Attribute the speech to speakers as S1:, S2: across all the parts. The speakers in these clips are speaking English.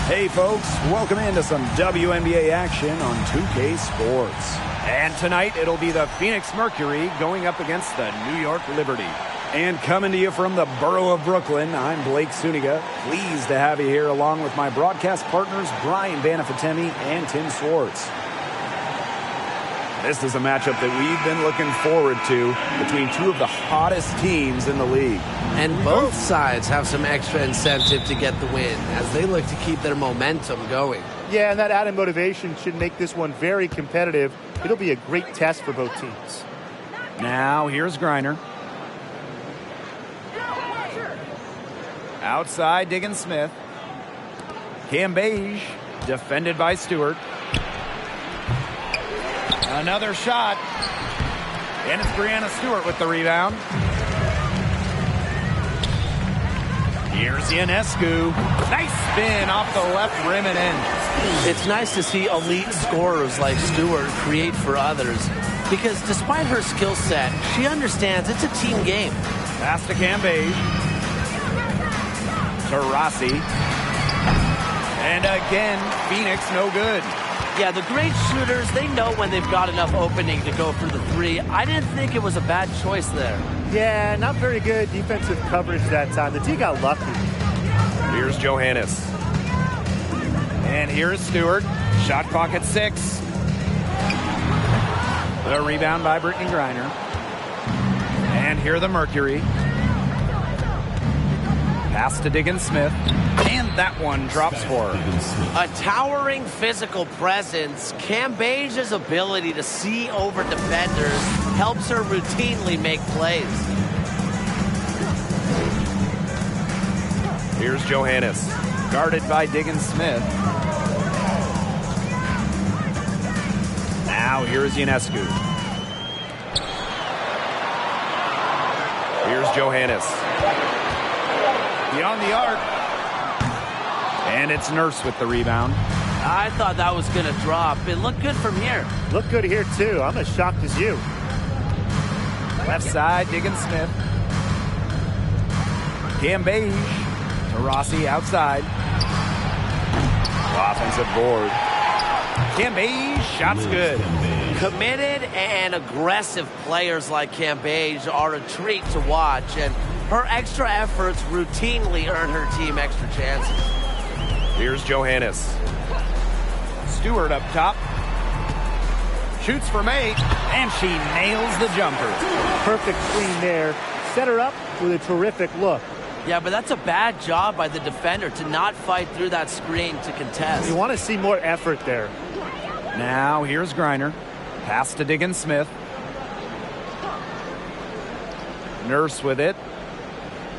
S1: Hey folks, welcome into some WNBA action on 2K Sports. And tonight it'll be the Phoenix Mercury going up against the New York Liberty. And coming to you from the borough of Brooklyn, I'm Blake Suniga. Pleased to have you here along with my broadcast partners Brian Banafitemi and Tim Swartz. This is a matchup that we've been looking forward to between two of the hottest teams in the league.
S2: And both sides have some extra incentive to get the win as they look to keep their momentum going.
S3: Yeah, and that added motivation should make this one very competitive. It'll be a great test for both teams.
S1: Now, here's Griner. Outside, Diggins Smith. Cam Beige, defended by Stewart. Another shot. And it's Brianna Stewart with the rebound. Here's Ionescu. Nice spin off the left rim and in.
S2: It's nice to see elite scorers like Stewart create for others because despite her skill set, she understands it's a team game.
S1: Pass to Cam Beige. To Rossi. And again, Phoenix no good.
S2: Yeah, the great shooters, they know when they've got enough opening to go for the three. I didn't think it was a bad choice there.
S3: Yeah, not very good defensive coverage that time. The team got lucky.
S1: Here's Johannes. And here's Stewart. Shot clock at 6. The rebound by Brittany Griner. And here the Mercury. Pass to Diggins Smith. And that one drops for her.
S2: A towering physical presence, Cam Beige's ability to see over defenders helps her routinely make plays.
S1: Here's Johannes, guarded by Diggins Smith. Now here's Ionescu. Here's Johannes. Beyond the arc. And it's Nurse with the rebound.
S2: I thought that was going to drop. It looked good from here.
S3: Looked good here, too. I'm as shocked as you.
S1: Left side, Diggins Smith. Cam Beige to Rossi outside. Offensive board. Cam Beige, shots good.
S2: Committed and aggressive players like Cam Beige are a treat to watch, and her extra efforts routinely earn her team extra chances.
S1: Here's Johannes. Stewart up top. Shoots from 8, and she nails the jumper.
S3: Perfect screen there. Set her up with a terrific look.
S2: Yeah, but that's a bad job by the defender to not fight through that screen to contest.
S3: You want to see more effort there.
S1: Now here's Griner. Pass to Diggins Smith. Nurse with it.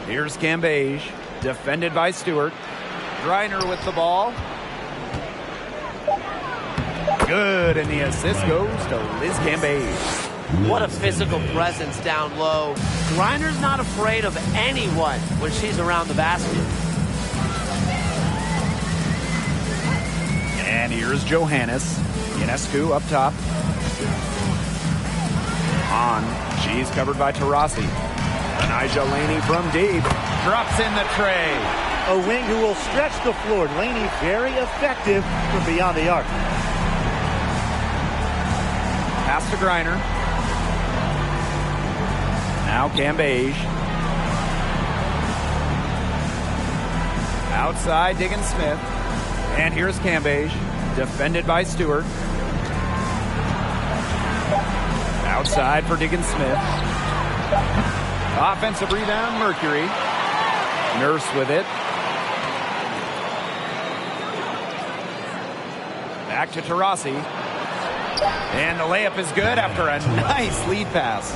S1: Here's Cam Beige. Defended by Stewart. Griner with the ball. Good, and the assist goes to Liz Cam Beige.
S2: What a physical presence down low. Griner's not afraid of anyone when she's around the basket.
S1: And here's Johannes. Ionescu up top. She's covered by Taurasi. Anijah Laney from deep. Drops in the tray.
S3: A wing who will stretch the floor. Laney very effective from beyond the arc.
S1: Pass to Griner. Now Cam Beige. Outside Diggins Smith. And here's Cam Beige. Defended by Stewart. Outside for Diggins Smith. Offensive rebound, Mercury. Nurse with it. Back to Taurasi. And the layup is good after a nice lead pass.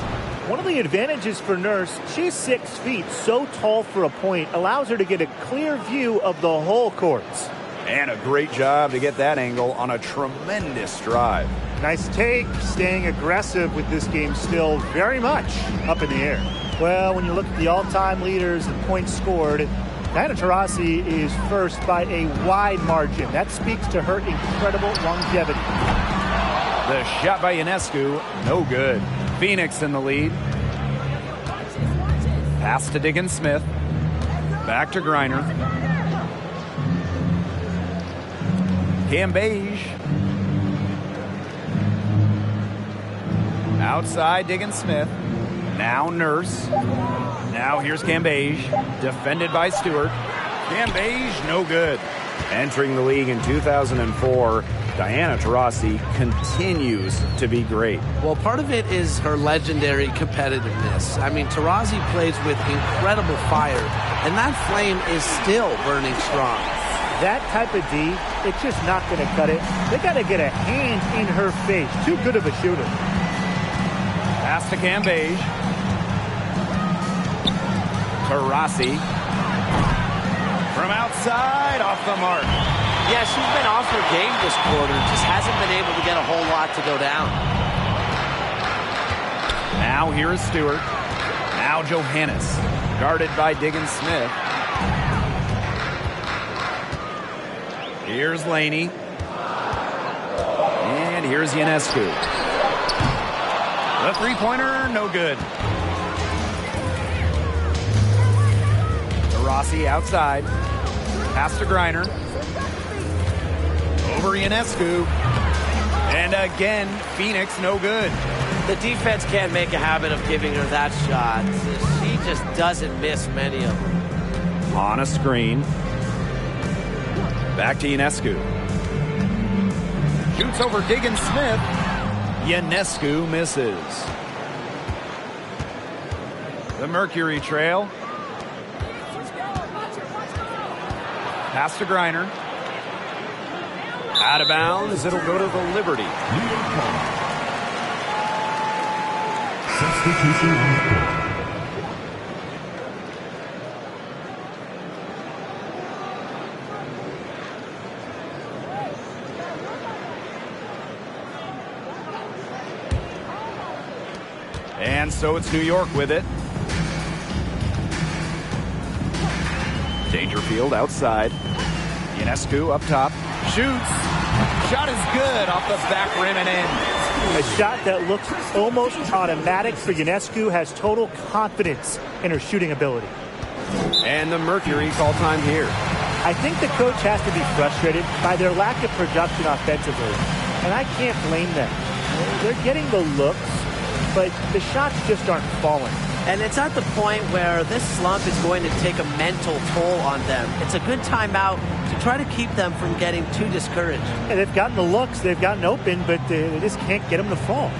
S3: One of the advantages for Nurse, she's 6 feet, so tall for a point, allows her to get a clear view of the whole courts.
S1: And a great job to get that angle on a tremendous drive.
S3: Nice take, staying aggressive with this game still very much up in the air. Well, when you look at the all-time leaders and points scored, Diana Taurasi is first by a wide margin. That speaks to her incredible longevity.
S1: The shot by Ionescu, no good. Phoenix in the lead. Pass to Diggins Smith. Back to Griner. Cambage. Outside, Diggins Smith. Now Nurse. Now here's Cambage. Defended by Stewart. Cambage, no good. Entering the league in 2004, Diana Taurasi continues to be great.
S2: Well, part of it is her legendary competitiveness. I mean, Taurasi plays with incredible fire, and that flame is still burning strong.
S3: That type of D, it's just not going to cut it. They got to get a hand in her face. Too good of a shooter.
S1: Pass to Cambage. Taurasi. From outside, off the mark.
S2: Yeah, she's been off her game this quarter. Just hasn't been able to get a whole lot to go down.
S1: Now here is Stewart. Now Johannes. Guarded by Diggins Smith. Here's Laney. And here's Ionescu. The three-pointer, no good. Taurasi outside. Pass to Griner. Over Ionescu. And again, Phoenix no good.
S2: The defense can't make a habit of giving her that shot. She just doesn't miss many of them.
S1: On a screen. Back to Ionescu. Shoots over Diggins Smith. Ionescu misses. The Mercury trail. Pass to Griner. Out of bounds. It'll go to the Liberty.
S4: Substitution on court.
S1: And so it's New York with it. Dangerfield outside. Ionescu up top. Shoots. Shot is good off the back rim and in.
S3: A shot that looks almost automatic for Ionescu, has total confidence in her shooting ability.
S1: And the Mercury call time here.
S3: I think the coach has to be frustrated by their lack of production offensively. And I can't blame them. They're getting the looks, but the shots just aren't falling.
S2: And it's at the point where this slump is going to take a mental toll on them. It's a good timeout to try to keep them from getting too discouraged.
S3: And they've gotten the looks, they've gotten open, but they just can't get them to fall.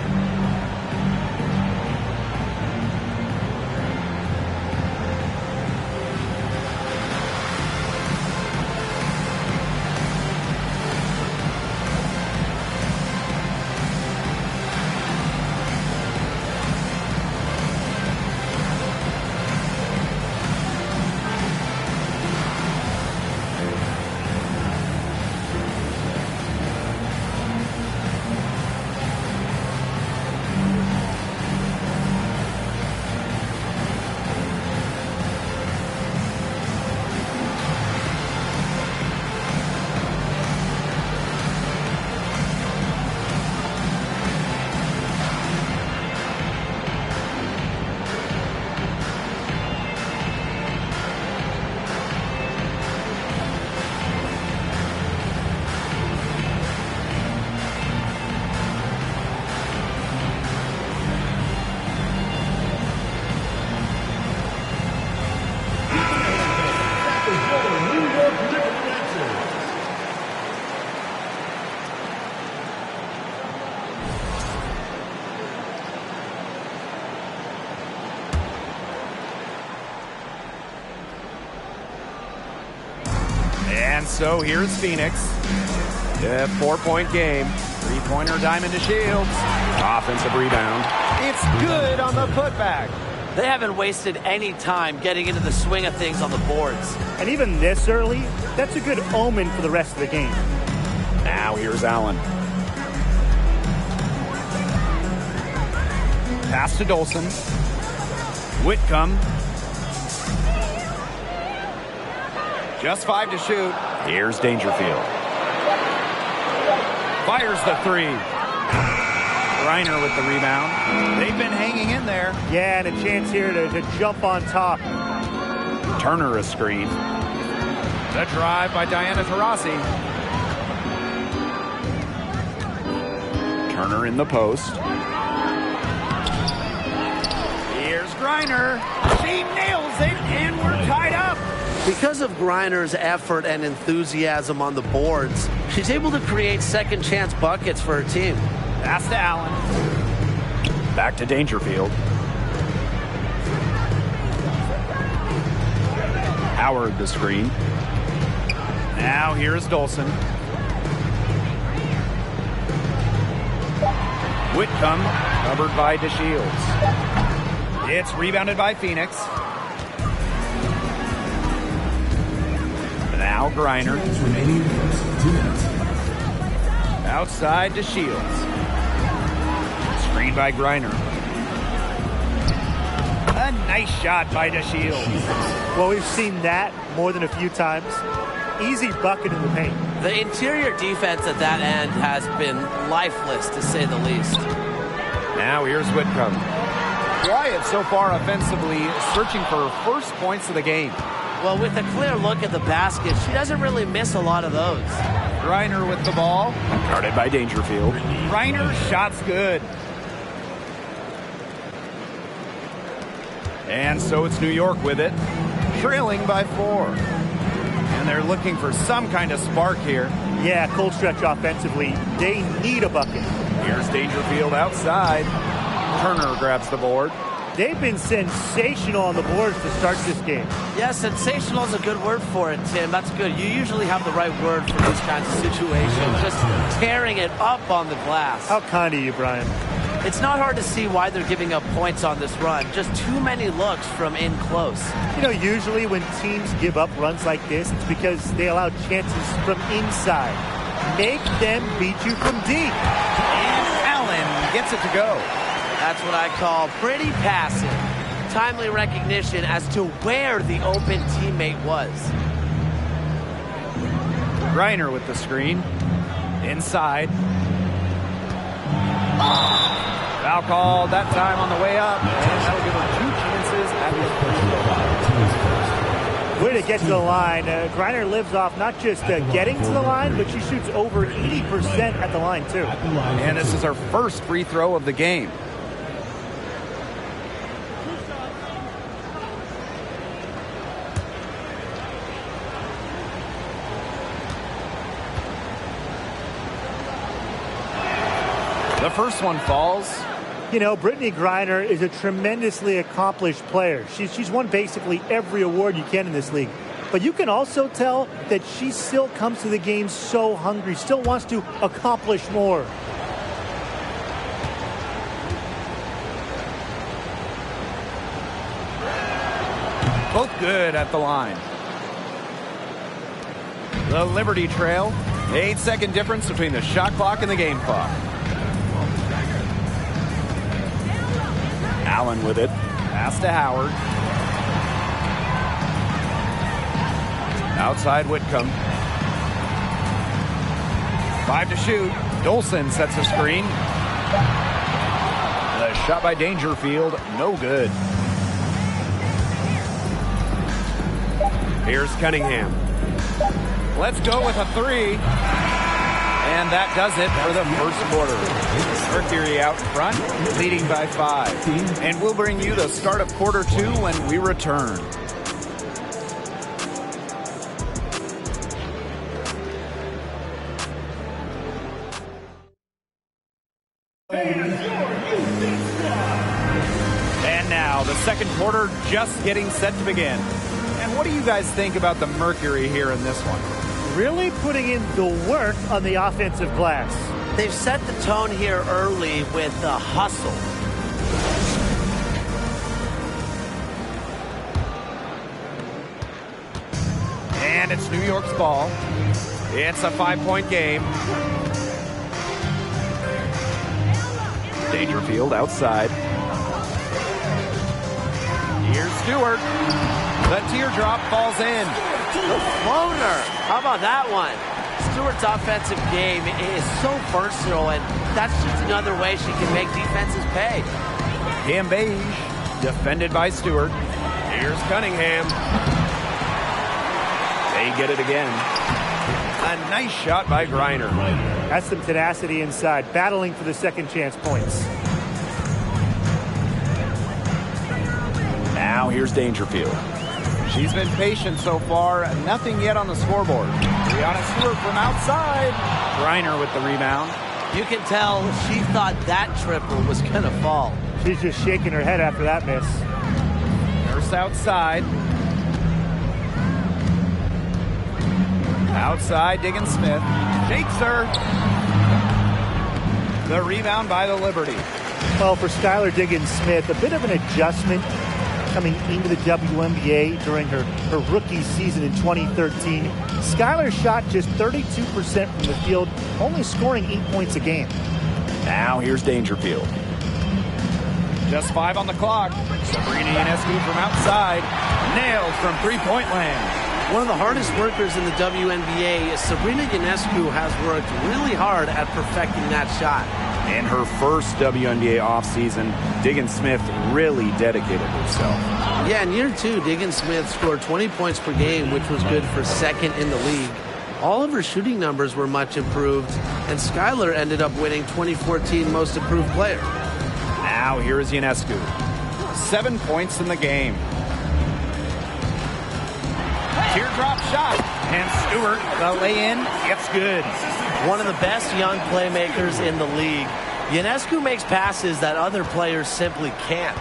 S1: And so here's Phoenix. A 4-point game. Three-pointer Diamond to Shields. Offensive rebound. It's good on the putback.
S2: They haven't wasted any time getting into the swing of things on the boards.
S3: And even this early, that's a good omen for the rest of the game.
S1: Now here's Allen. Pass to Dolson. Whitcomb. Just 5 to shoot. Here's Dangerfield. Fires the three. Griner with the rebound. They've been hanging in there.
S3: Yeah, and a chance here to jump on top.
S1: Turner a screen. The drive by Diana Taurasi. Turner in the post. Here's Griner. She nails it, and we're tied up.
S2: Because of Griner's effort and enthusiasm on the boards, she's able to create second chance buckets for her team.
S1: Pass to Allen. Back to Dangerfield. Howard the screen. Now here's Dolson. Whitcomb covered by DeShields. It's rebounded by Phoenix. Now Griner. Outside DeShields. Screen by Griner. A nice shot by DeShields.
S3: Well, we've seen that more than a few times. Easy bucket in the paint.
S2: The interior defense at that end has been lifeless, to say the least.
S1: Now here's Whitcomb. Quiet so far offensively, searching for her first points of the game.
S2: Well, with a clear look at the basket, she doesn't really miss a lot of those.
S1: Griner with the ball. Guarded by Dangerfield. Griner's shot's good. And so it's New York with it, trailing by 4. And they're looking for some kind of spark here.
S3: Yeah, cold stretch offensively. They need a bucket.
S1: Here's Dangerfield outside. Turner grabs the board.
S3: They've been sensational on the boards to start this game.
S2: Yeah, sensational is a good word for it, Tim. That's good. You usually have the right word for these kinds of situations. Just tearing it up on the glass.
S3: How kind of you, Brian.
S2: It's not hard to see why they're giving up points on this run. Just too many looks from in close.
S3: You know, usually when teams give up runs like this, it's because they allow chances from inside. Make them beat you from deep.
S1: And Allen gets it to go.
S2: That's what I call pretty passive. Timely recognition as to where the open teammate was.
S1: Griner with the screen. Inside. Foul called that time on the way up. And that'll give her 2 chances at his first.
S3: Way to get to the line. Griner lives off not just getting to the line, but she shoots over 80% at the line, too.
S1: And this is her first free throw of the game. The first one falls.
S3: You know, Brittany Griner is a tremendously accomplished player. She's won basically every award you can in this league. But you can also tell that she still comes to the game so hungry, still wants to accomplish more.
S1: Both good at the line. The Liberty trail. 8-second difference between the shot clock and the game clock. Allen with it. Pass to Howard. Outside Whitcomb. 5 to shoot. Dolson sets a screen. The shot by Dangerfield, no good. Here's Cunningham. Let's go with a 3. And that does it for the first quarter. Mercury out front, leading by 5. And we'll bring you the start of quarter 2 when we return. And now the second quarter just getting set to begin. And what do you guys think about the Mercury here in this one?
S3: Really putting in the work on the offensive glass.
S2: They've set the tone here early with the hustle.
S1: And it's New York's ball. It's a 5-point game. Dangerfield outside. Here's Stewart. The teardrop falls in.
S2: The floater. How about that one? Stewart's offensive game is so versatile, and that's just another way she can make defenses pay.
S1: Beige, defended by Stewart. Here's Cunningham. They get it again. A nice shot by Griner.
S3: That's some tenacity inside, battling for the second chance points.
S1: Now here's Dangerfield. She's been patient so far. Nothing yet on the scoreboard. Brianna Stewart from outside. Griner with the rebound.
S2: You can tell she thought that triple was going to fall.
S3: She's just shaking her head after that miss.
S1: Nurse outside. Outside, Diggins Smith. Shakes her. The rebound by the Liberty.
S3: Well, for Skylar Diggins Smith, a bit of an adjustment coming into the WNBA during her rookie season in 2013. Skylar shot just 32% from the field, only scoring 8 points a game.
S1: Now here's Dangerfield. Just 5 on the clock. Sabrina Ionescu from outside. Nailed from three-point land.
S2: One of the hardest workers in the WNBA, Sabrina Ionescu, has worked really hard at perfecting that shot.
S1: In her first WNBA offseason, Diggins Smith really dedicated herself.
S2: Yeah, in year 2, Diggins Smith scored 20 points per game, which was good for second in the league. All of her shooting numbers were much improved, and Skylar ended up winning 2014 Most Improved Player.
S1: Now here is Ionescu. 7 points in the game. Teardrop shot. And Stewart, the lay-in, gets good.
S2: One of the best young playmakers in the league. Ionescu makes passes that other players simply can't.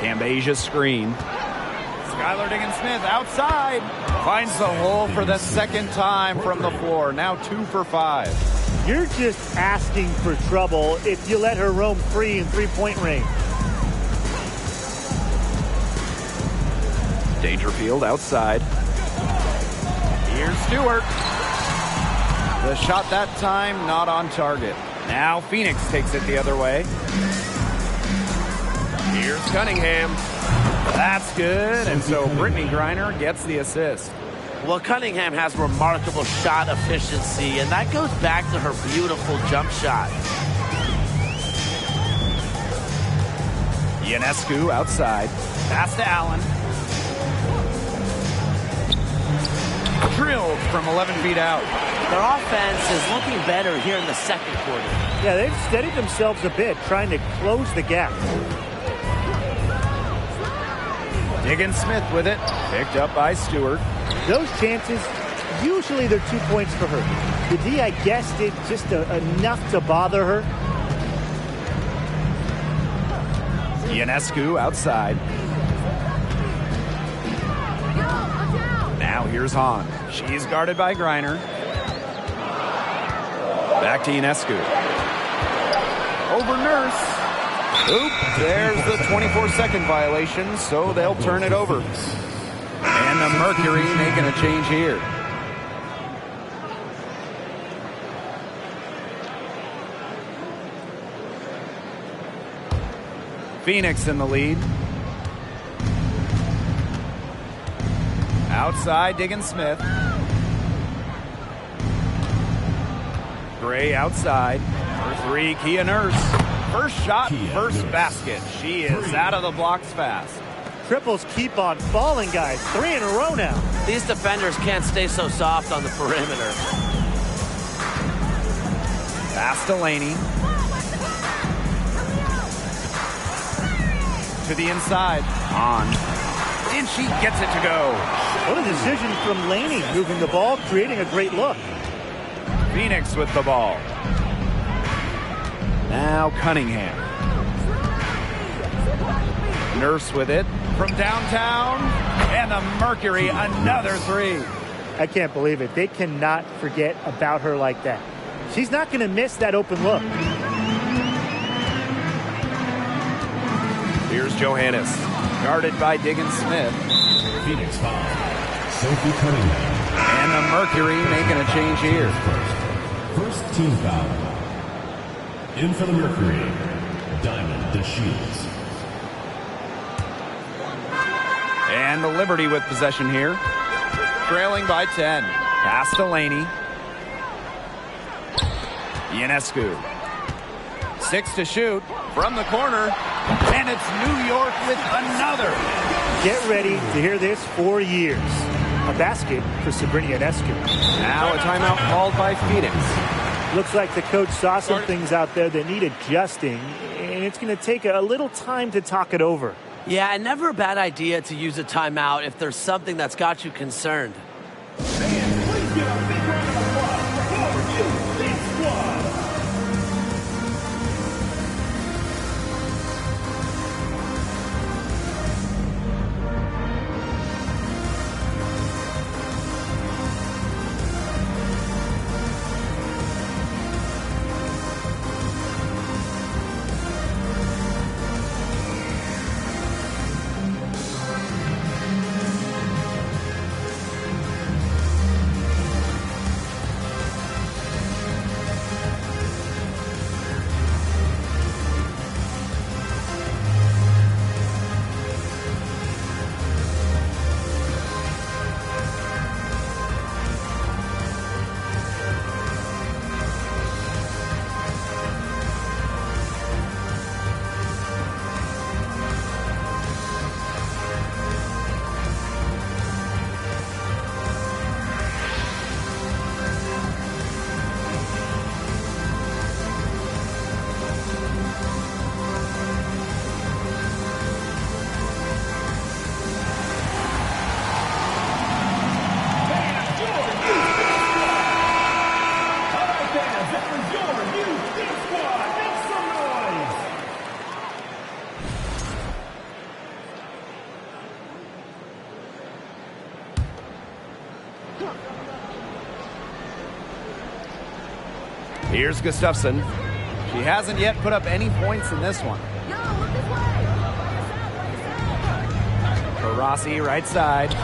S1: Cambasia screen. Skylar Diggins Smith outside. Finds the hole for the second time from the floor. Now 2 for 5.
S3: You're just asking for trouble if you let her roam free in three-point range.
S1: Dangerfield outside. Here's Stewart. The shot that time not on target. Now Phoenix takes it the other way. Here's Cunningham. That's good. And so Brittany Griner gets the assist.
S2: Well, Cunningham has remarkable shot efficiency, and that goes back to her beautiful jump shot.
S1: Ionescu outside. Pass to Allen. Drilled from 11 feet out.
S2: Their offense is looking better here in the second quarter.
S3: Yeah, they've steadied themselves a bit, trying to close the gap.
S1: Diggins Smith with it. Picked up by Stewart.
S3: Those chances, usually they're 2 points for her. The D, I guess, did just enough to bother her.
S1: Ionescu outside. Now here's Hahn. She's guarded by Griner. Back to Ionescu. Over Nurse. Oop, there's the 24-second violation, so they'll turn it over. And the Mercury making a change here. Phoenix in the lead. Outside, Diggins Smith. Gray outside. For 3, Kia Nurse. First shot, first basket. She is out of the blocks fast.
S3: Triples keep on falling, guys. 3 in a row now.
S2: These defenders can't stay so soft on the perimeter.
S1: Pass to Laney. To the inside. On. And she gets it to go.
S3: What a decision from Laney, moving the ball, creating a great look.
S1: Phoenix with the ball. Now Cunningham. Nurse with it from downtown. And the Mercury, another 3.
S3: I can't believe it. They cannot forget about her like that. She's not going to miss that open look.
S1: Here's Johannes. Guarded by Diggins Smith.
S4: Phoenix foul. Sophie Cunningham.
S1: And the Mercury making a change here.
S4: First team foul. In for the Mercury, Diamond DeShields.
S1: And the Liberty with possession here. Trailing by 10. Pass to Laney. Ionescu. 6 to shoot from the corner. And it's New York with another.
S3: Get ready to hear this for years. a basket for Sabrina Ionescu.
S1: Now a timeout called by Phoenix.
S3: Looks like the coach saw some things out there that need adjusting, and it's going to take a little time to talk it over.
S2: Yeah, never a bad idea to use a timeout if there's something that's got you concerned.
S4: Fans, please give a big round of applause for our new Big Squad.
S1: Here's Gustafson. She hasn't yet put up any points in this one. Taurasi, right side.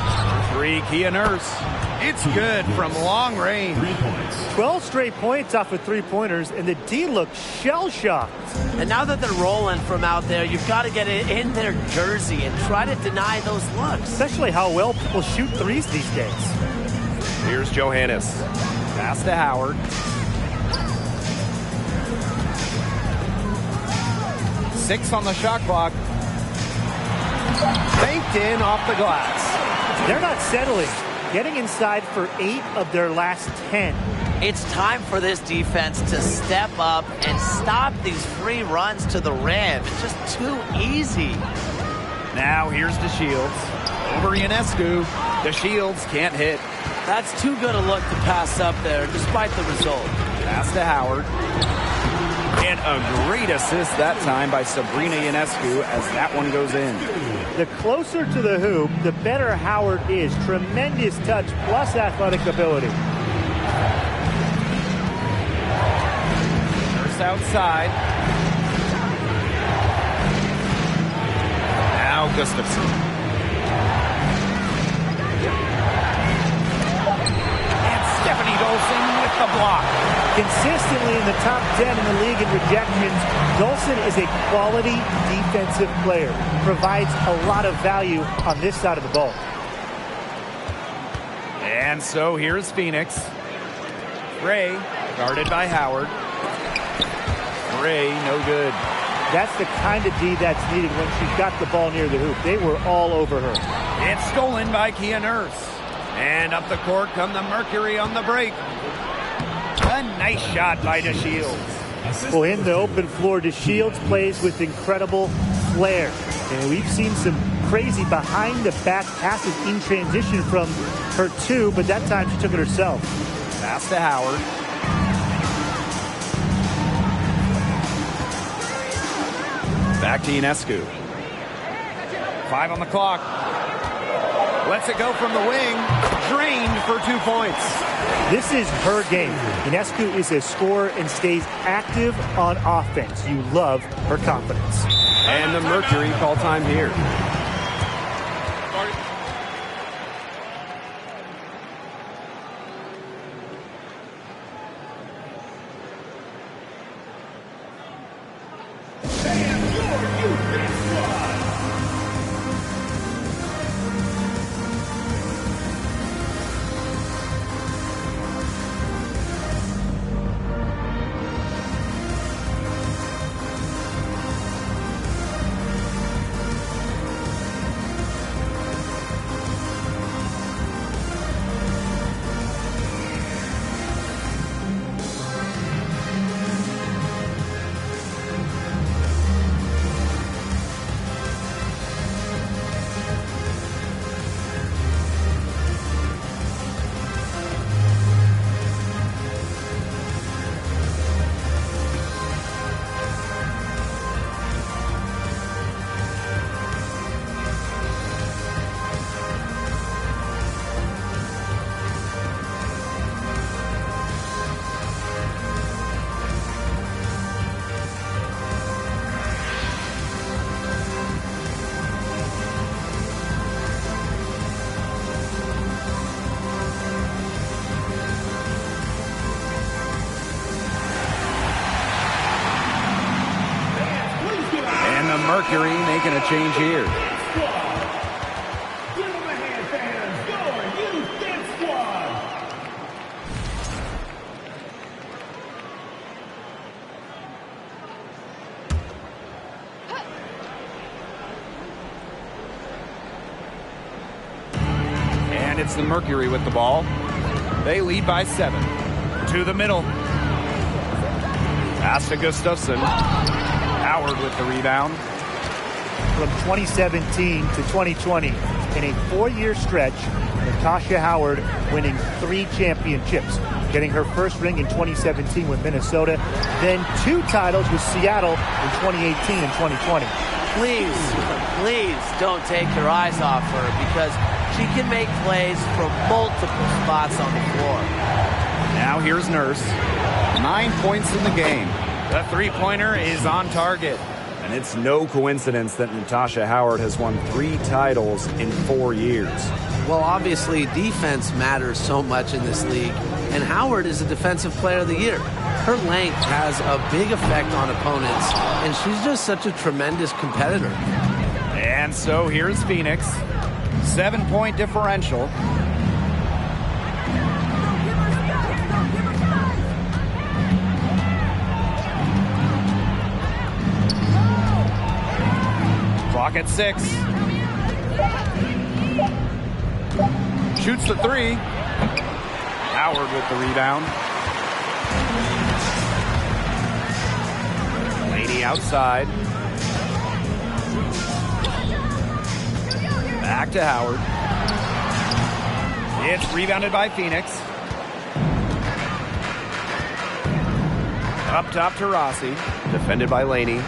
S1: Three, Kia Nurse. It's good from long range.
S4: 3 points.
S3: 12 straight points off of three-pointers, and the D looks shell-shocked.
S2: And now that they're rolling from out there, you've got to get it in their jersey and try to deny those looks.
S3: Especially how well people shoot threes these days.
S1: Here's Johannes. Pass to Howard. Six on the shot clock. Banked in off the glass.
S3: They're not settling. Getting inside for 8 of their last 10.
S2: It's time for this defense to step up and stop these free runs to the rim. It's just too easy.
S1: Now here's DeShields. Over Ionescu. DeShields can't hit.
S2: That's too good a look to pass up there, despite the result.
S1: Pass to Howard. And a great assist that time by Sabrina Ionescu as that one goes in.
S3: The closer to the hoop, the better Howard is. Tremendous touch plus athletic ability.
S1: First outside. Now Gustafson. And Stephanie Dolson with the block.
S3: Consistently in the top 10 in the league in rejections, Dolson is a quality defensive player. Provides a lot of value on this side of the ball.
S1: And so here's Phoenix. Ray, guarded by Howard. Ray, no good.
S3: That's the kind of D that's needed when she's got the ball near the hoop. They were all over her.
S1: It's stolen by Kia Nurse. And up the court come the Mercury on the break. A nice shot by DeShields.
S3: Well, in the open floor, DeShields plays with incredible flair. And we've seen some crazy behind-the-back passes in transition from her too, but that time she took it herself.
S1: Pass to Howard. Back to Ionescu. 5 on the clock. Lets it go from the wing. Drained for 2 points.
S3: This is her game. Ionescu is a scorer and stays active on offense. You love her confidence.
S1: And the Mercury call time here. Mercury making a change here.
S4: Give him a hand, fans. Your Houston squad.
S1: And it's the Mercury with the ball. They lead by 7. To the middle. Pass to Gustafson. Howard with the rebound.
S3: From 2017 to 2020, in a 4-year stretch, Natasha Howard winning 3 championships, getting her first ring in 2017 with Minnesota, then 2 titles with Seattle in 2018 and 2020.
S2: Please don't take your eyes off her, because she can make plays from multiple spots on the floor.
S1: Now here's Nurse. 9 points in the game. The three-pointer is on target. And it's no coincidence that Natasha Howard has won 3 titles in 4 years.
S2: Well, obviously, defense matters so much in this league, and Howard is a Defensive Player of the Year. Her length has a big effect on opponents, and she's just such a tremendous competitor.
S1: And so here's Phoenix. 7-point differential. Clock at 6. Shoots the 3. Howard with the rebound. Laney outside. Back to Howard. It's rebounded by Phoenix. Up top to Rossi. Defended by Laney.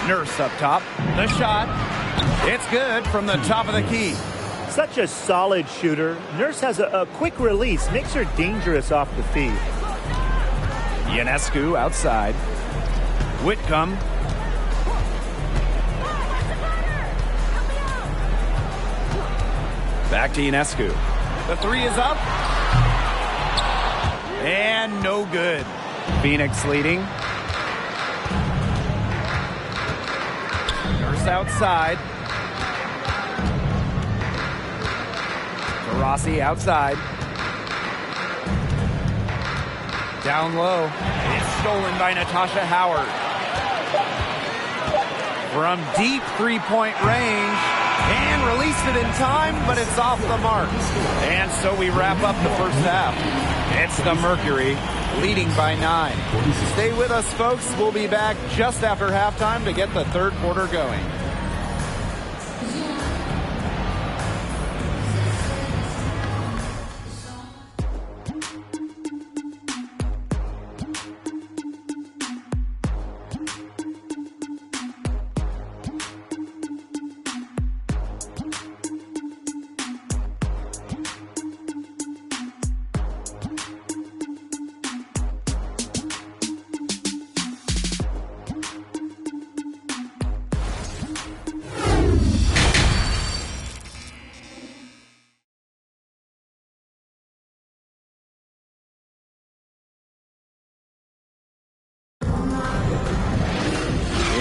S1: Nurse up top. The shot. It's good from the top of the key.
S3: Such a solid shooter. Nurse has a quick release, makes her dangerous off the feed.
S1: Ionescu outside. Whitcomb. Back to Ionescu. The 3 is up. And no good. Phoenix leading. Nurse outside. Rossi outside. Down low. It's stolen by Natasha Howard. From deep three-point range. And released it in time, but it's off the mark. And so we wrap up the first half. It's the Mercury leading by 9. Stay with us, folks. We'll be back just after halftime to get the third quarter going.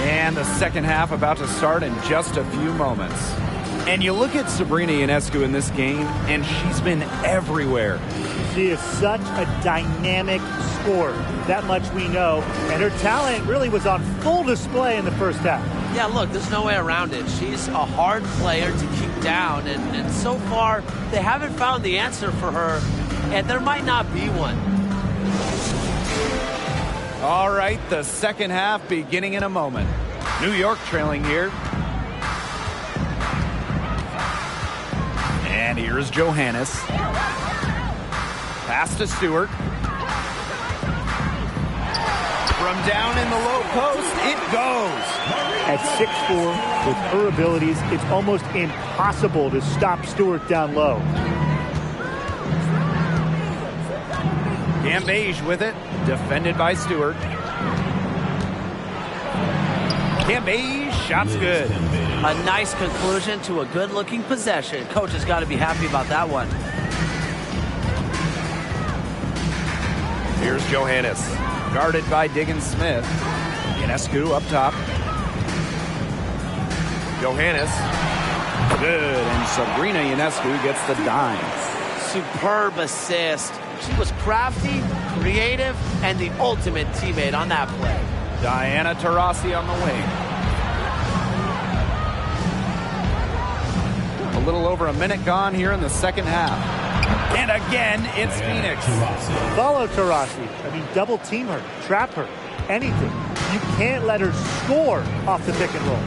S1: And the second half about to start in just a few moments. And you look at Sabrina Ionescu in this game, and she's been everywhere.
S3: She is such a dynamic scorer. That much we know. And her talent really was on full display in the first half.
S2: Yeah, look, there's no way around it. She's a hard player to keep down, and so far, they haven't found the answer for her, and there might not be one.
S1: All right, the second half beginning in a moment. New York trailing here. And here's Johannes. Pass to Stewart. From down in the low post, it goes.
S3: At 6'4", with her abilities, it's almost impossible to stop Stewart down low.
S1: Gambage with it, defended by Stewart. Gambage, shot's good.
S2: A nice conclusion to a good-looking possession. Coach has got to be happy about that one.
S1: Here's Johannes, guarded by Diggins Smith. Ionescu up top. Johannes. Good, and Sabrina Ionescu gets the dime.
S2: Superb assist. She was crafty, creative, and the ultimate teammate on that play.
S1: Diana Taurasi on the wing. A little over a minute gone here in the second half. And again, it's Phoenix.
S3: Follow Taurasi. I mean, double team her, trap her, anything. You can't let her score off the pick and roll.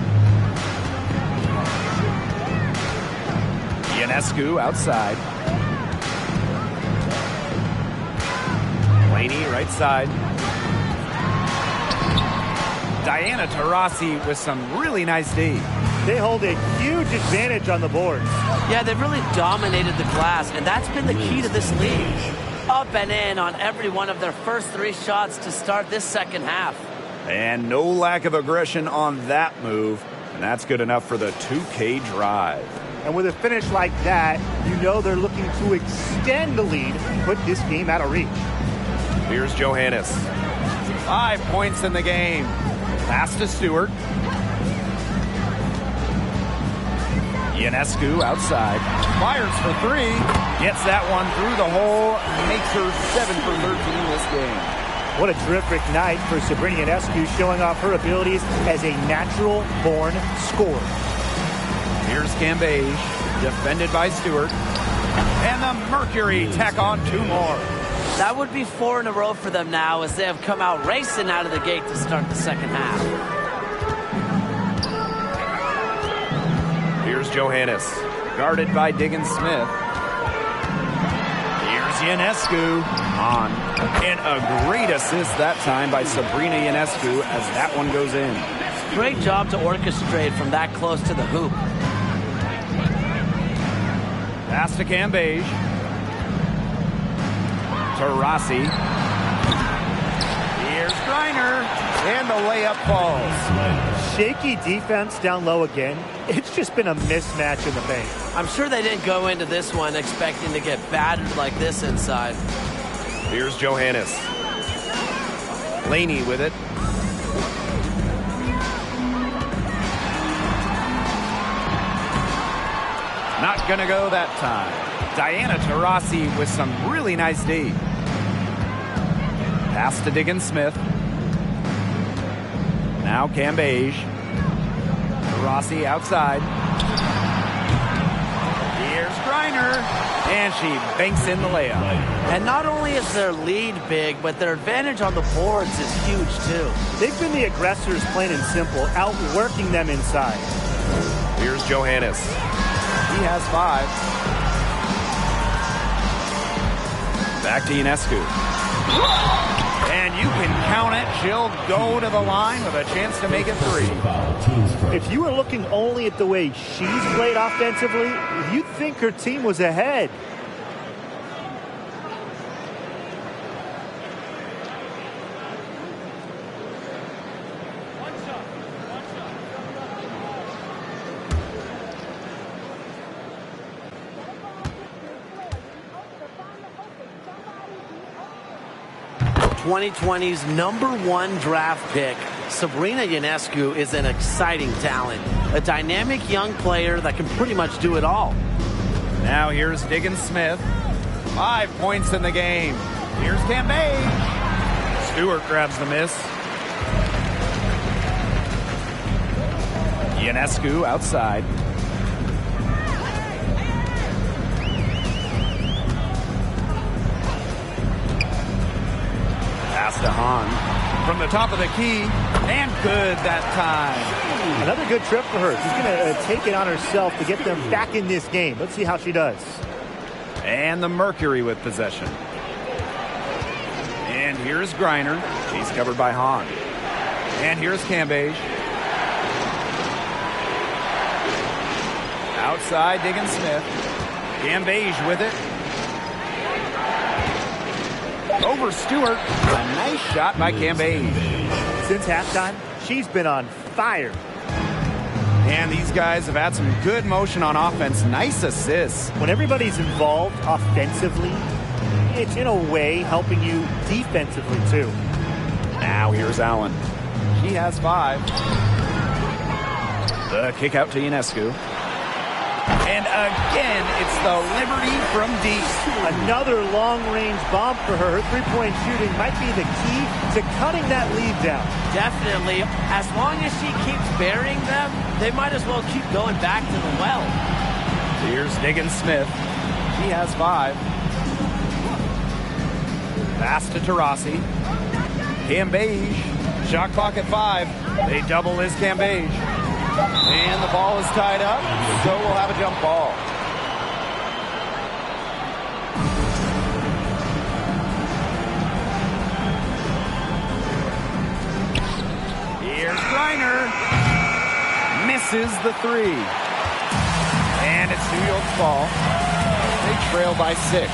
S1: Ionescu outside. Laney right side. Diana Taurasi with some really nice D.
S3: They hold a huge advantage on the boards.
S2: Yeah, they've really dominated the glass, and that's been the key to this league. Up and in on every one of their first 3 shots to start this second half.
S1: And no lack of aggression on that move. And that's good enough for the 2K drive.
S3: And with a finish like that, you know they're looking to extend the lead and put this game out of reach.
S1: Here's Johannes. 5 points in the game. Pass to Stewart. Ionescu outside. Fires for 3. Gets that one through the hole. Makes her 7 for 13 this game.
S3: What a terrific night for Sabrina Ionescu, showing off her abilities as a natural-born scorer.
S1: Here's Cambage, defended by Stewart. And the Mercury tack on 2 more.
S2: That would be 4 in a row for them now, as they have come out racing out of the gate to start the second half.
S1: Here's Johannes, guarded by Diggins Smith. Here's Ionescu on. And a great assist that time by Sabrina Ionescu as that one goes in.
S2: Great job to orchestrate from that close to the hoop.
S1: Pass to Cambage. Taurasi. Here's Griner. And the layup falls.
S3: Shaky defense down low again. It's just been a mismatch in the paint.
S2: I'm sure they didn't go into this one expecting to get battered like this inside.
S1: Here's Johannes. Laney with it. Not gonna go that time. Diana Taurasi with some really nice D. Pass to Diggins Smith. Now Cambage. Taurasi outside. Here's Griner. And she banks in the layup.
S2: And not only is their lead big, but their advantage on the boards is huge too.
S3: They've been the aggressors, plain and simple, outworking them inside.
S1: Here's Johannes. He has 5. Back to Ionescu. And you can count it. She'll go to the line with a chance to make it 3.
S3: If you were looking only at the way she's played offensively, you'd think her team was ahead.
S2: '20's #1 draft pick, Sabrina Ionescu is an exciting talent. A dynamic young player that can pretty much do it all.
S1: Now here's Diggins Smith. 5 points in the game. Here's Cambage. Stewart grabs the miss. Ionescu outside. Pass to Hahn from the top of the key, and good that time.
S3: Another good trip for her. She's going to take it on herself to get them back in this game. Let's see how she does.
S1: And the Mercury with possession. And here's Griner. She's covered by Hahn. And here's Cambage. Outside, Diggins Smith. Cambage with it. Over Stewart. A nice shot by Cambage.
S3: Since halftime, she's been on fire.
S1: And these guys have had some good motion on offense. Nice assists.
S3: When everybody's involved offensively, it's in a way helping you defensively too.
S1: Now here's Allen. He has 5. The kick out to Ionescu. And again, it's the Liberty from deep.
S3: Another long-range bomb for her. Her three-point shooting might be the key to cutting that lead down.
S5: Definitely. As long as she keeps burying them, they might as well keep going back to the well.
S1: Here's Diggins-Smith. He has 5. Pass to Taurasi. Cambage. Shot clock at 5. They double his Cambage. And the ball is tied up, so we'll have a jump ball. Here's Griner. Misses the 3. And it's New York's ball. They trail by 6.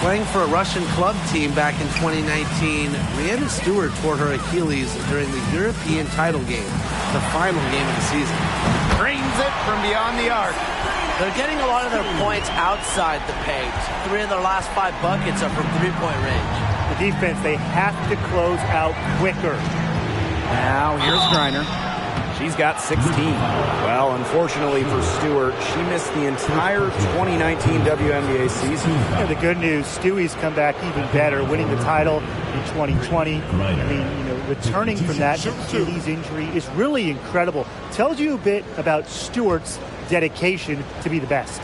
S2: Playing for a Russian club team back in 2019, Rhiannon Stewart tore her Achilles during the European title game, the final game of the season.
S1: Drains it from beyond the arc.
S5: They're getting a lot of their points outside the paint. 3 of their last 5 buckets are from three-point range.
S3: The defense, they have to close out quicker.
S1: Now here's Griner. She's got 16. Well, unfortunately for Stewart, she missed the entire 2019 WNBA season.
S3: And the good news, Stewie's come back even better, winning the title in 2020. I mean, returning from that Achilles injury is really incredible. Tells you a bit about Stewart's dedication to be the best.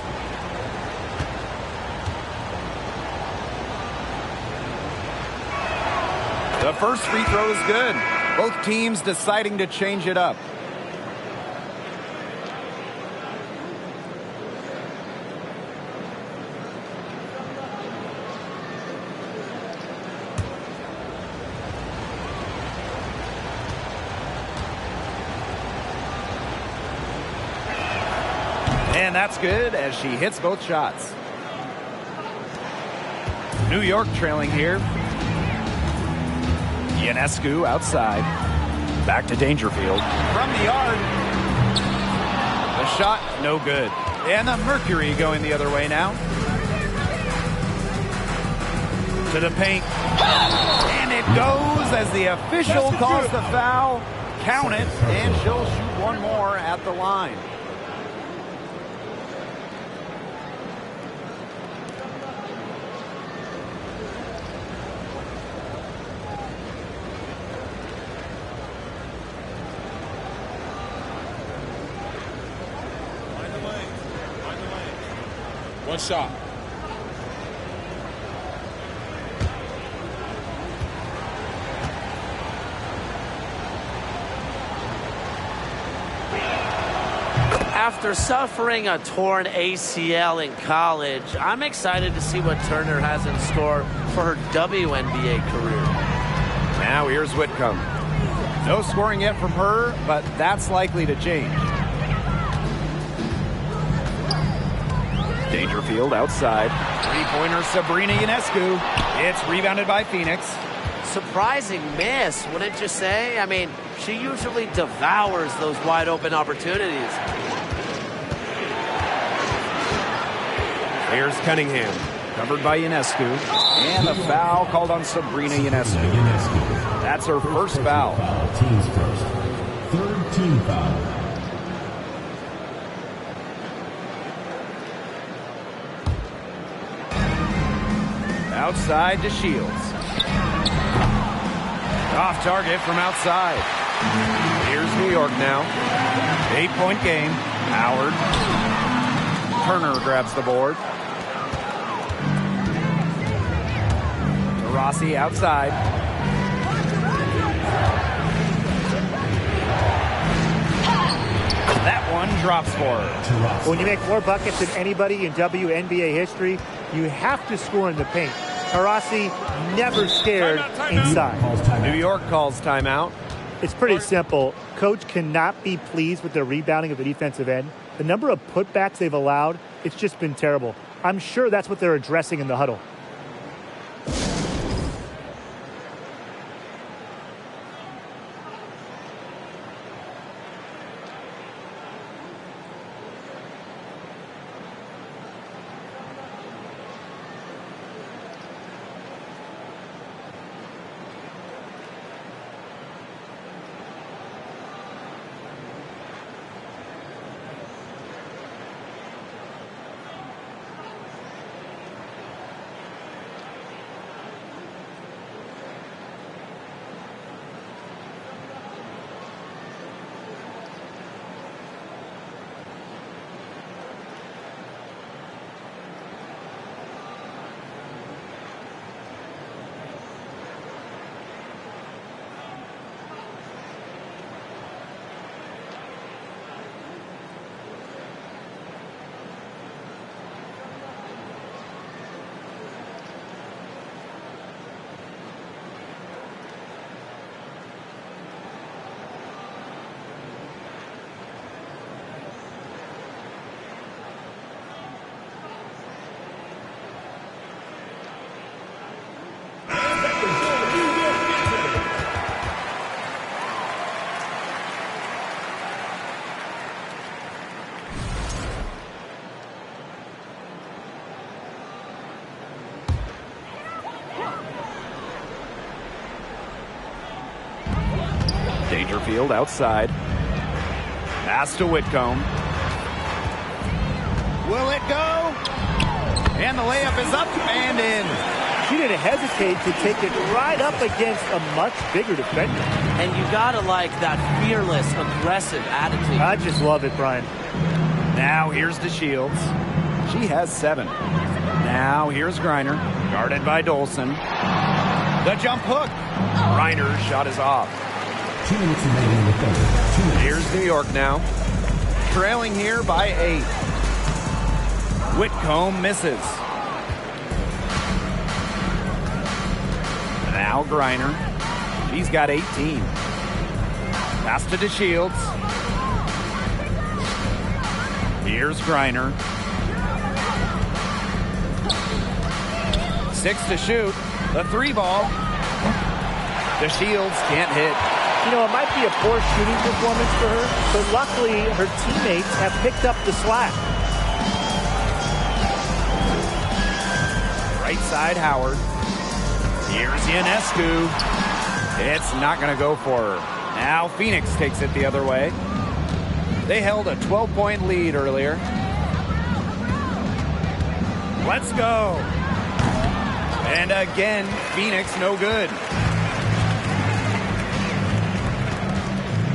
S1: The first free throw is good. Both teams deciding to change it up. And that's good as she hits both shots. New York trailing here. Ionescu outside. Back to Dangerfield. From the arc. The shot, no good. And the Mercury going the other way now. To the paint. And it goes as the official calls the foul. Count it, and she'll shoot one more at the line.
S6: One shot.
S5: After suffering a torn ACL in college, I'm excited to see what Turner has in store for her WNBA career.
S1: Now here's Whitcomb. No scoring yet from her, but that's likely to change. Dangerfield outside. Three-pointer Sabrina Ionescu. It's rebounded by Phoenix.
S5: Surprising miss, wouldn't you say? I mean, she usually devours those wide open opportunities.
S1: Here's Cunningham. Covered by Ionescu. And a foul called on Sabrina Ionescu. That's her first foul.
S7: Team's first. Third team foul.
S1: Outside to Shields. Off target from outside. Here's New York now. 8-point game. Howard. Turner grabs the board. Taurasi outside. That one drops for her.
S3: When you make more buckets than anybody in WNBA history, you have to score in the paint. Taurasi never scared inside.
S1: New York calls timeout.
S3: It's pretty simple. Coach cannot be pleased with the rebounding of the defensive end. The number of putbacks they've allowed, it's just been terrible. I'm sure that's what they're addressing in the huddle.
S1: Dangerfield outside. Pass to Whitcomb. Will it go? And the layup is up and in.
S3: She didn't hesitate to take it right up against a much bigger defender.
S5: And you gotta like that fearless, aggressive attitude.
S3: I just love it, Brian.
S1: Now here's DeShields. She has 7. Now here's Griner, guarded by Dolson. The jump hook. Griner's shot is off.
S7: 2 minutes remaining in the third.
S1: Here's New York now. Trailing here by 8. Whitcomb misses. Now Griner. She's got 18. Pass to DeShields. Here's Griner. 6 to shoot. The 3 ball. DeShields can't hit.
S3: You know, it might be a poor shooting performance for her, but luckily her teammates have picked up the slack.
S1: Right side, Howard. Here's Ionescu. It's not going to go for her. Now Phoenix takes it the other way. They held a 12-point lead earlier. Let's go. And again, Phoenix no good.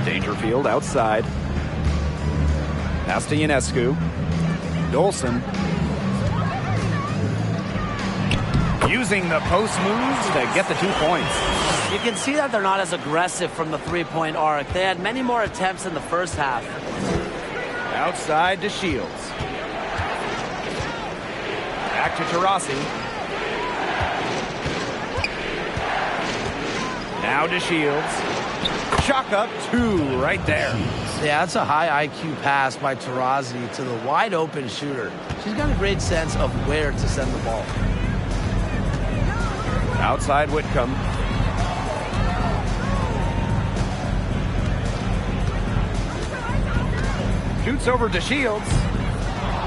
S1: Dangerfield outside. Pass to Ionescu. Dolson. Using the post moves to get the 2 points.
S5: You can see that they're not as aggressive from the three-point arc. They had many more attempts in the first half.
S1: Outside to Shields. Back to Taurasi. Now to Shields. Chalk up 2 right there.
S2: Yeah, that's a high IQ pass by Taurasi to the wide open shooter. She's got a great sense of where to send the ball.
S1: Outside Whitcomb. Shoots over to Shields.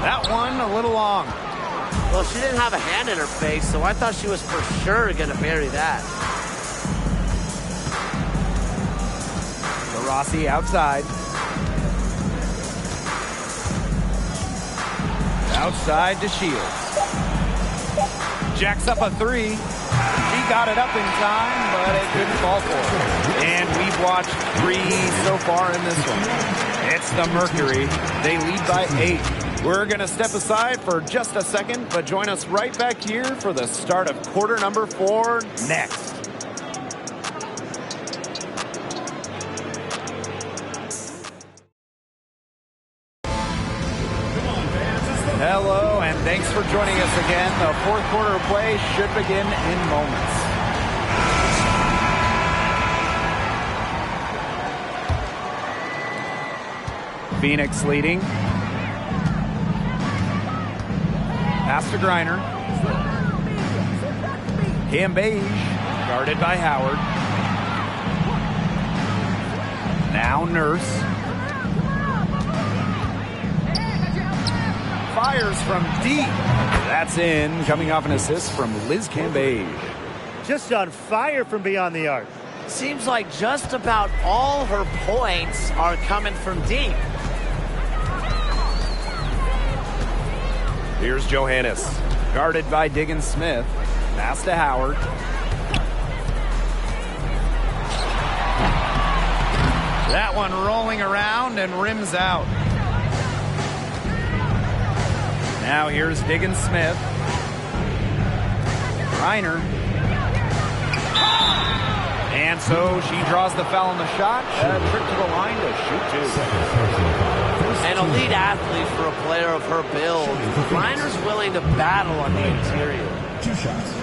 S1: That one a little long.
S5: Well, she didn't have a hand in her face, so I thought she was for sure going to bury that.
S1: Rossi outside. Outside to Shields. Jacks up a 3. She got it up in time, but it couldn't fall for her. And we've watched 3 so far in this one. It's the Mercury. They lead by 8. We're going to step aside for just a second, but join us right back here for the start of quarter number 4 next. Hello, and thanks for joining us again. The fourth quarter of play should begin in moments. Phoenix leading. Pass to Griner. Cambage, guarded by Howard. Now Nurse. Fires from deep. That's in, coming off an assist from Liz Cambage.
S3: Just on fire from beyond the arc.
S5: Seems like just about all her points are coming from deep.
S1: Here's Johannes, guarded by Diggins Smith. Pass to Howard. That one rolling around and rims out. Now here's Diggins Smith. Reiner. And so she draws the foul on the shot. A trip to the line to shoot 2.
S5: An elite athlete for a player of her build. Reiner's willing to battle on the interior.
S7: 2 shots.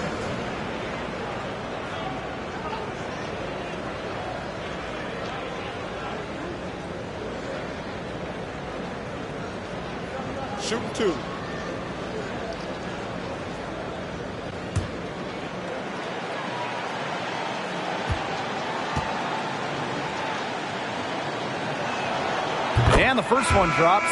S6: Shooting 2.
S1: And the first one drops.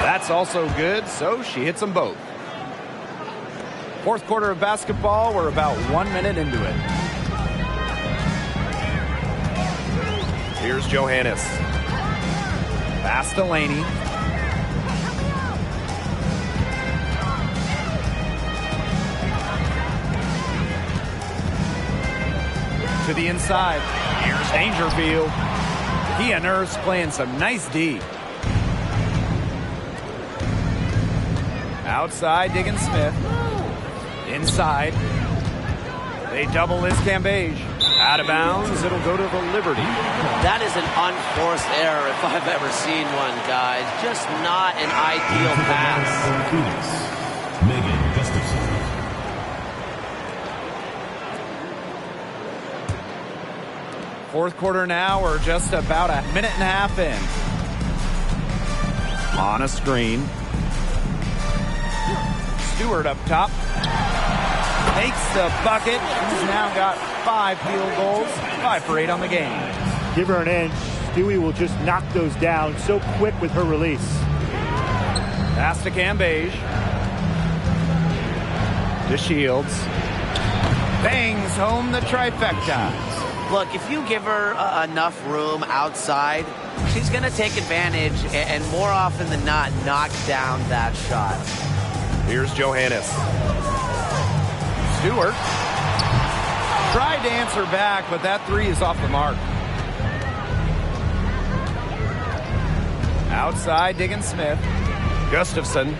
S1: That's also good, so she hits them both. Fourth quarter of basketball, we're about 1 minute into it. Here's Johannes. Pass to Laney. To the inside. Here's Dangerfield. He and Nurse playing some nice D. Outside, Diggins-Smith. Inside. They double Liz Cambage. Out of bounds, it'll go to the Liberty.
S5: That is an unforced error if I've ever seen one, guys. Just not an ideal pass.
S7: Megan Gustafson.
S1: Fourth quarter now, we're just about a minute and a half in. On a screen. Stewart up top. Makes the bucket. He's now got 5 field goals, 5 for 8 on the game.
S3: Give her an inch. Stewie will just knock those down so quick with her release.
S1: Pass to Cambage. To Shields. Bangs home the trifecta.
S5: Look, if you give her enough room outside, she's going to take advantage and more often than not knock down that shot.
S1: Here's Johannes. Stewart tried to answer back, but that 3 is off the mark. Outside, Diggins-Smith. Gustafson.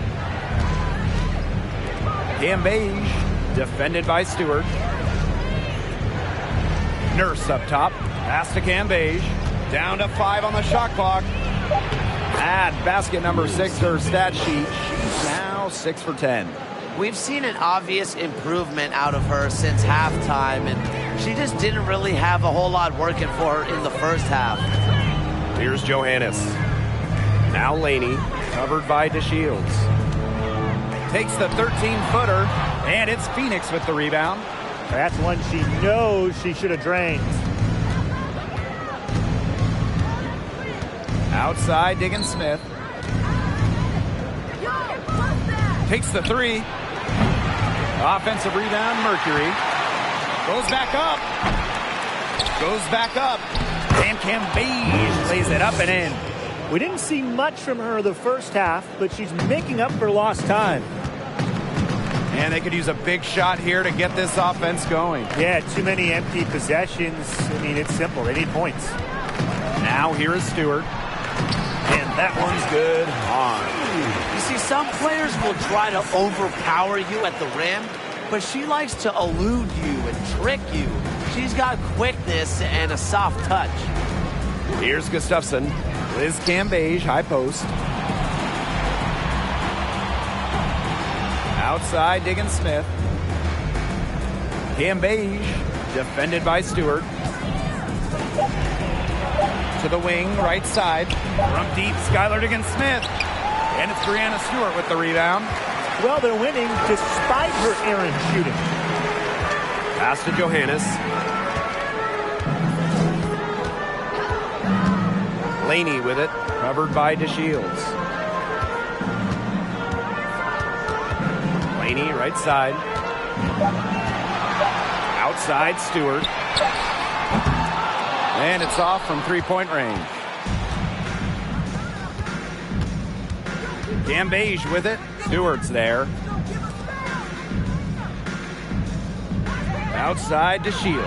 S1: Cambage, defended by Stewart. Nurse up top. Pass to Cambage. Down to 5 on the shot clock. Add basket number 6 to her stat sheet. She's now 6 for 10.
S5: We've seen an obvious improvement out of her since halftime, and she just didn't really have a whole lot working for her in the first half.
S1: Here's Johannes. Now Laney, covered by DeShields. Takes the 13-footer, and it's Phoenix with the rebound.
S3: That's one she knows she should have drained.
S1: Outside, Diggins-Smith. Takes the 3. Offensive rebound, Mercury. Goes back up. Goes back up. And Cambage lays it up and in.
S3: We didn't see much from her the first half, but she's making up for lost time.
S1: And they could use a big shot here to get this offense going.
S3: Yeah, too many empty possessions. I mean, it's simple. They need points.
S1: Now here is Stewart. And that one's good on.
S5: You see, some players will try to overpower you at the rim, but she likes to elude you and trick you. She's got quickness and a soft touch.
S1: Here's Gustafson. Liz Cambage, high post. Outside, Diggins-Smith. Cambage, defended by Stewart. To the wing, right side. From deep, Skylar Diggins-Smith. And it's Brianna Stewart with the rebound.
S3: Well, they're winning despite her errant shooting.
S1: Pass to Johannes. Laney with it, covered by DeShields. Laney, right side. Outside, Stewart. And it's off from three-point range. Cambage with it. Stewart's there. Outside to Shields.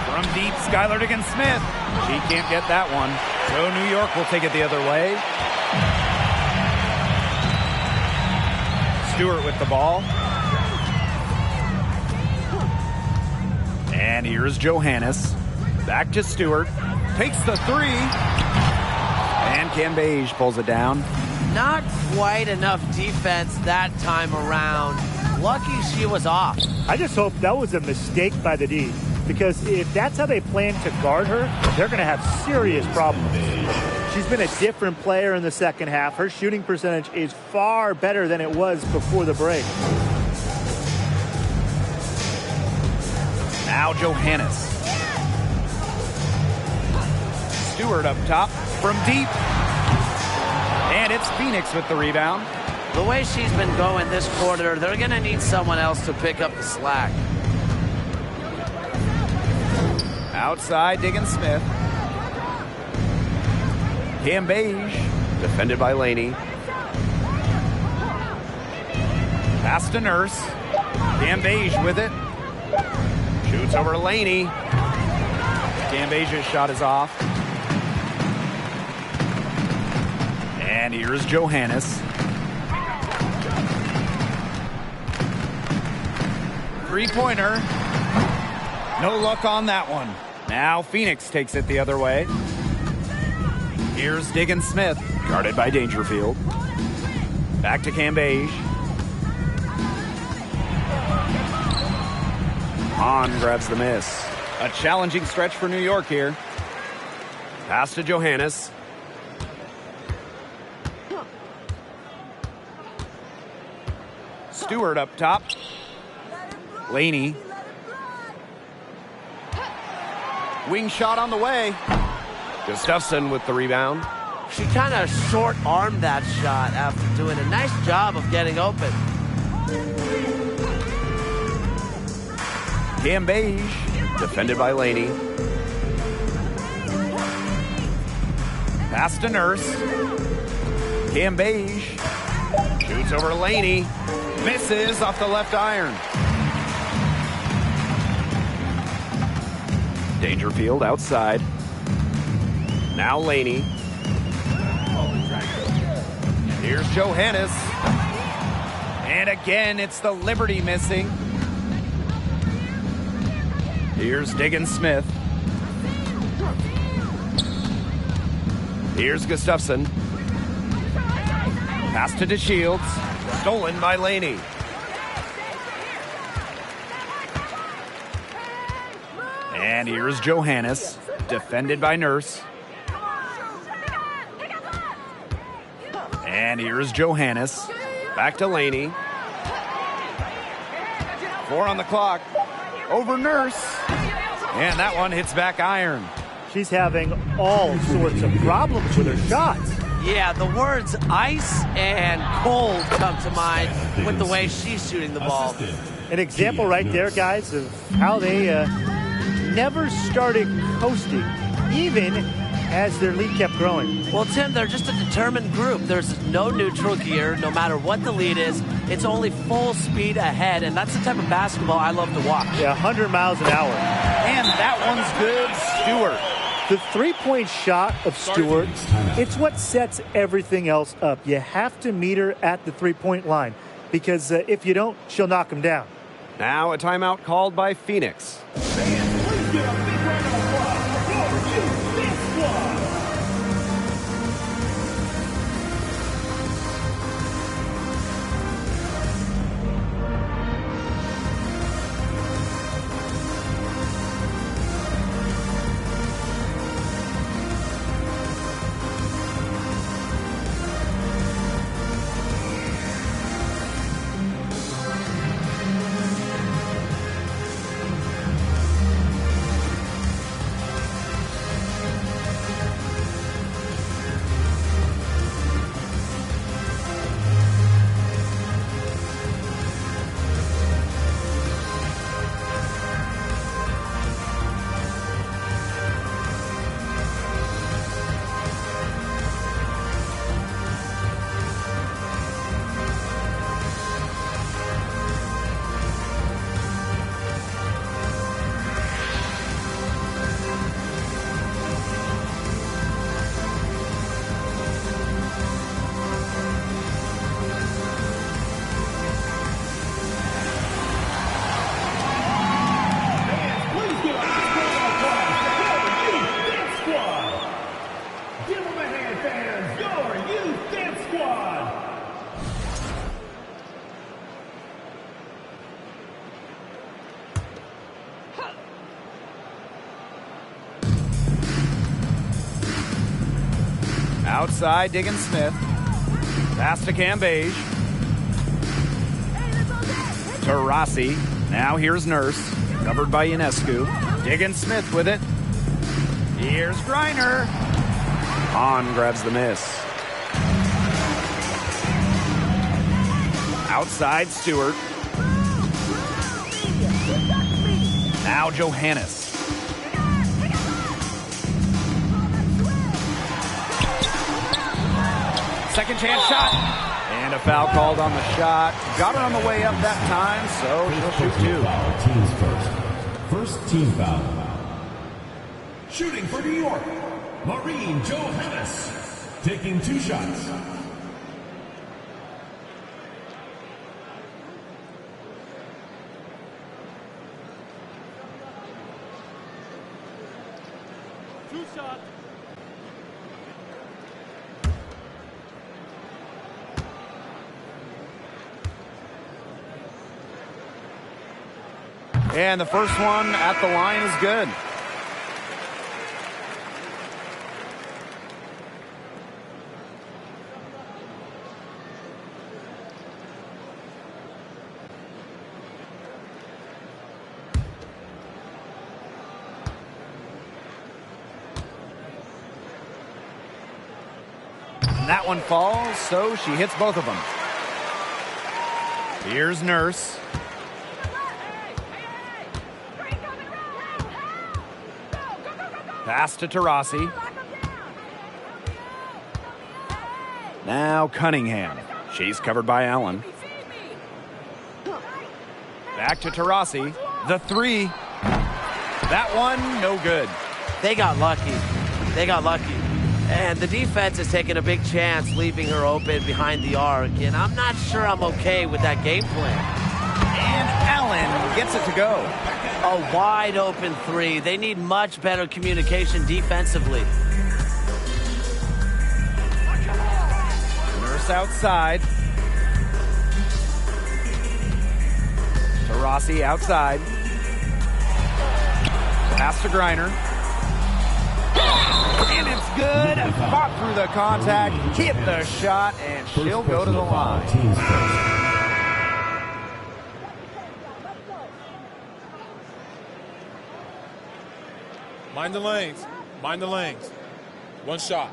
S1: From deep, Skylar Diggins-Smith. She can't get that one. So New York will take it the other way. Stewart with the ball. And here's Johannes. Back to Stewart. Takes the 3. And Cambage pulls it down.
S5: Not quite enough defense that time around. Lucky she was off.
S3: I just hope that was a mistake by the D, because if that's how they plan to guard her, they're going to have serious problems. She's been a different player in the second half. Her shooting percentage is far better than it was before the break.
S1: Now Johannes. Stewart up top from deep. And It's Phoenix with the rebound.
S5: The way she's been going this quarter, they're going to need someone else to pick up the slack.
S1: Outside, Diggins-Smith. Cam Beige, defended by Laney. Pass to Nurse. Cam Beige with it. Shoots over to Laney. Cam Beige's shot is off. And here's Johannes. Three-pointer. No luck on that one. Now Phoenix takes it the other way. Here's Diggins-Smith, guarded by Dangerfield. Back to Cam Beige. Hahn grabs the miss. A challenging stretch for New York here. Pass to Johannes. Stewart up top. Laney. Wing shot on the way. Gustafson with the rebound.
S5: She kind of short-armed that shot after doing a nice job of getting open.
S1: Cam Beige, defended by Laney. Pass to Nurse. Cam Beige shoots over to Laney. Misses off the left iron. Dangerfield outside. Now Laney. Here's Johannes. And again, it's the Liberty missing. Here's Diggins-Smith. Here's Gustafson. Pass to DeShields. Stolen by Laney. And here's Johannes. Defended by Nurse. And here's Johannes. Back to Laney. 4 on the clock. Over Nurse. And that one hits back iron.
S3: She's having all sorts of problems with her shots.
S5: Yeah, the words ice and cold come to mind with the way she's shooting the ball.
S3: An example right there, guys, of how they never started coasting, even as their lead kept growing.
S5: Well, Tim, they're just a determined group. There's no neutral gear, no matter what the lead is. It's only full speed ahead, and that's the type of basketball I love to watch.
S3: Yeah, 100 miles an hour.
S1: And that one's good. Stewart.
S3: The three-point shot of Stewart, it's what sets everything else up. You have to meet her at the three-point line, because if you don't, she'll knock him down.
S1: Now a timeout called by Phoenix.
S4: Fans, please give a big round of applause for your Phoenix squad.
S1: Outside, Diggins-Smith. Pass to Cam Beige. To Rossi. Now here's Nurse. Covered by Ionescu. Diggins-Smith with it. Here's Griner. Hahn grabs the miss. Outside Stewart. Now Johannes. Second chance shot. And a foul called on the shot. Got her on the way up that time, so she'll shoot two.
S7: Teams first. First team foul.
S4: Shooting for New York, Maureen Johannes. Taking 2 shots.
S1: And the first one at the line is good. And that one falls, so she hits both of them. Here's Nurse. Pass to Taurasi. Now Cunningham. She's covered by Allen. Back to Taurasi. The three. That one, no good.
S5: They got lucky. They got lucky. And the defense is taking a big chance, leaving her open behind the arc. And I'm not sure I'm okay with that game plan.
S1: And Allen gets it to go.
S5: A wide open three. They need much better communication defensively.
S1: Nurse outside. Taurasi outside. Pass to Griner. And it's good. Fought through the contact, hit the shot, and she'll go to the line.
S7: Teams first.
S6: Mind the lanes. Mind the lanes. One shot.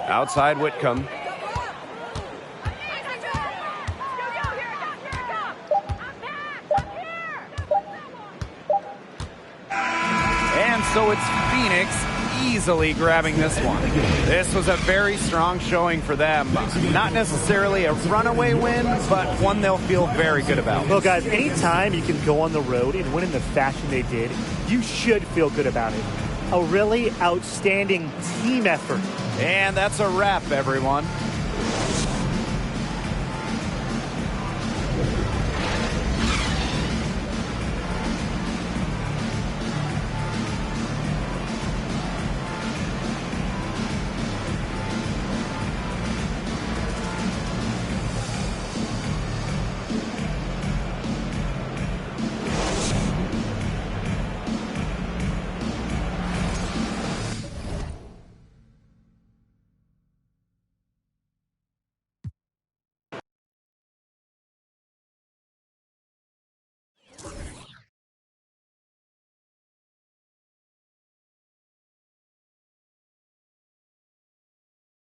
S1: Outside Whitcomb. And so it's Phoenix easily grabbing this one. This was a very strong showing for them. Not necessarily a runaway win, but one they'll feel very good about.
S3: Well, guys, anytime you can go on the road and win in the fashion they did, you should feel good about it. A really outstanding team effort.
S1: And that's a wrap, everyone.